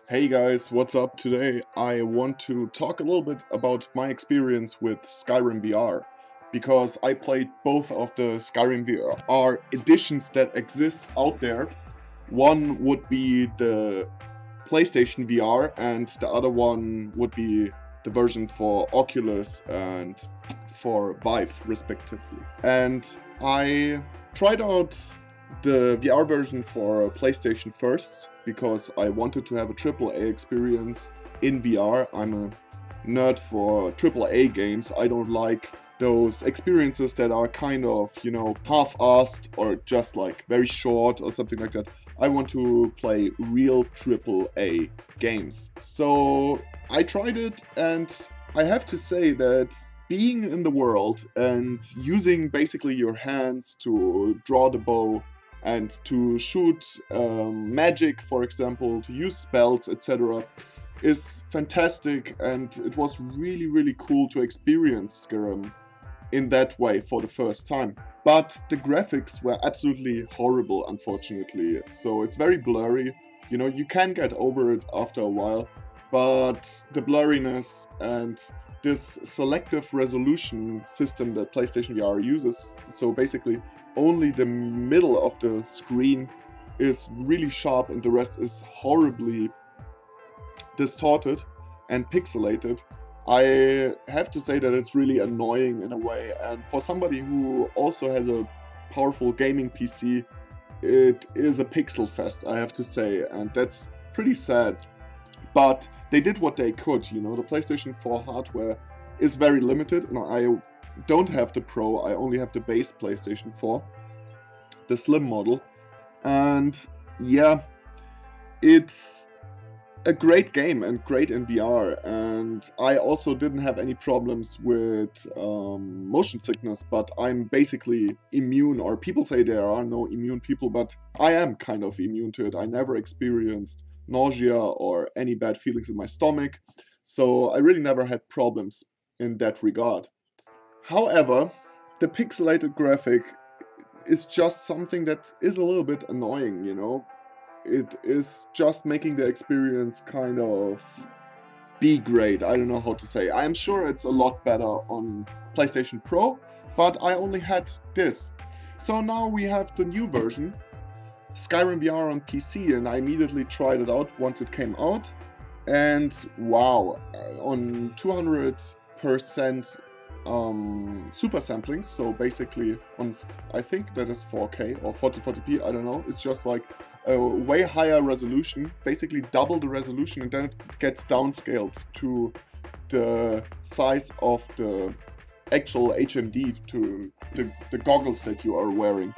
Hey guys, what's up? Today I want to talk a little bit about my experience with Skyrim VR because I played both of the Skyrim VR editions that exist out there. One would be the PlayStation VR and the other one would be the version for Oculus and for Vive respectively. And I tried out the VR version for PlayStation first because I wanted to have a AAA experience in VR. I'm a nerd for AAA games. I don't like those experiences that are kind of, half-assed or just like very short or something like that. I want to play real AAA games. So I tried it, and I have to say that being in the world and using basically your hands to draw the bow and to shoot magic, for example, to use spells, etc., is fantastic, and it was really, really cool to experience Skyrim in that way for the first time. But the graphics were absolutely horrible, unfortunately. So it's very blurry. You can get over it after a while, but the blurriness and this selective resolution system that PlayStation VR uses, so basically only the middle of the screen is really sharp and the rest is horribly distorted and pixelated. I have to say that it's really annoying in a way, and for somebody who also has a powerful gaming PC, it is a pixel fest, I have to say, and that's pretty sad. But they did what they could, the PlayStation 4 hardware is very limited, and I don't have the Pro, I only have the base PlayStation 4, the slim model, and yeah, it's a great game and great in VR, and I also didn't have any problems with motion sickness, but I'm basically immune, or people say there are no immune people, but I am kind of immune to it. I never experienced nausea or any bad feelings in my stomach, so I really never had problems in that regard. However, the pixelated graphic is just something that is a little bit annoying. It is just making the experience kind of B grade. I don't know how to say. I'm sure it's a lot better on PlayStation Pro, but I only had this. So now we have the new version, Skyrim VR on PC, and I immediately tried it out once it came out. And wow, on 200% super sampling, so basically on, I think that is 4K or 4040p, I don't know, it's just like a way higher resolution, basically double the resolution, and then it gets downscaled to the size of the actual HMD, to the goggles that you are wearing.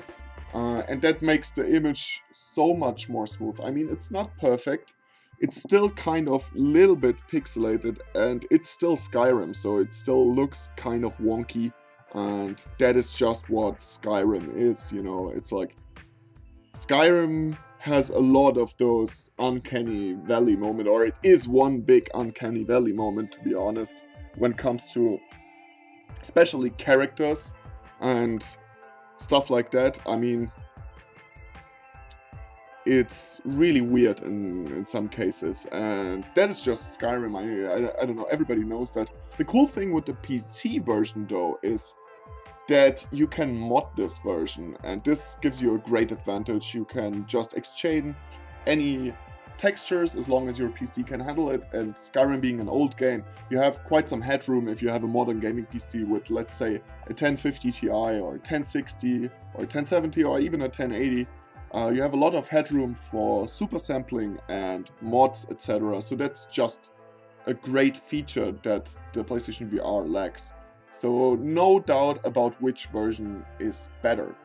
And that makes the image so much more smooth. I mean, it's not perfect, it's still kind of little bit pixelated, and it's still Skyrim, so it still looks kind of wonky, and that is just what Skyrim is, it's like Skyrim has a lot of those uncanny valley moment, or it is one big uncanny valley moment, to be honest, when it comes to especially characters and stuff like that. I mean, it's really weird in some cases, and that is just Skyrim. I don't know, everybody knows that. The cool thing with the PC version, though, is that you can mod this version, and this gives you a great advantage. You can just exchange any textures as long as your PC can handle it, and Skyrim being an old game, you have quite some headroom if you have a modern gaming PC with, let's say, a 1050 Ti or 1060 or 1070 or even a 1080. You have a lot of headroom for super sampling and mods, etc. So that's just a great feature that the PlayStation VR lacks. So no doubt about which version is better.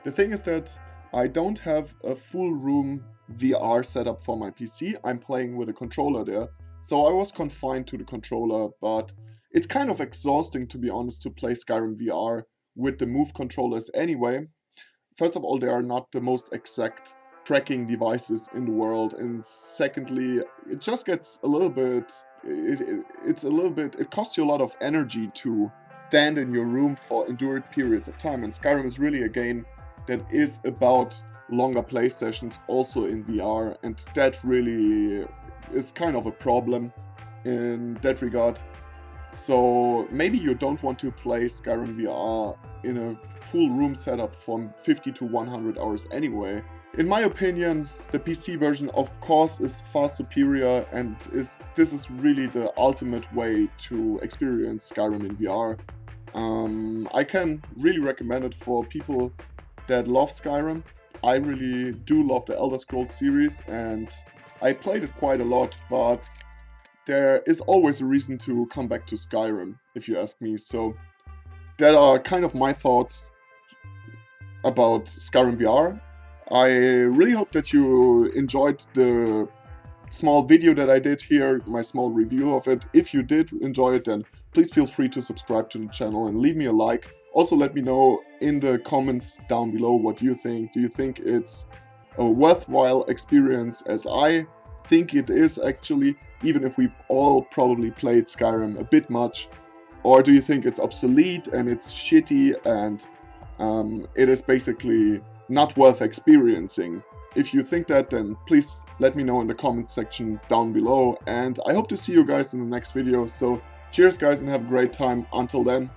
The thing is that I don't have a full room VR setup for my PC. I'm playing with a controller there. So I was confined to the controller, but it's kind of exhausting, to be honest, to play Skyrim VR with the Move controllers anyway. First of all, they are not the most exact tracking devices in the world, and secondly, it just gets a little bit, it costs you a lot of energy to stand in your room for endured periods of time, and Skyrim is really a game that is about longer play sessions also in VR, and that really is kind of a problem in that regard. So maybe you don't want to play Skyrim VR in a full room setup from 50 to 100 hours anyway. In my opinion, the PC version of course is far superior, and this is really the ultimate way to experience Skyrim in VR. I can really recommend it for people that love Skyrim. I really do love the Elder Scrolls series, and I played it quite a lot, but there is always a reason to come back to Skyrim, if you ask me. So that are kind of my thoughts about Skyrim VR. I really hope that you enjoyed the small video that I did here, my small review of it. If you did enjoy it, then please feel free to subscribe to the channel and leave me a like. Also let me know in the comments down below what you think. Do you think it's a worthwhile experience, as I think it is actually, even if we all probably played Skyrim a bit much? Or do you think it's obsolete and it's shitty and it is basically not worth experiencing? If you think that, then please let me know in the comment section down below, and I hope to see you guys in the next video. So cheers guys, and have a great time. Until then.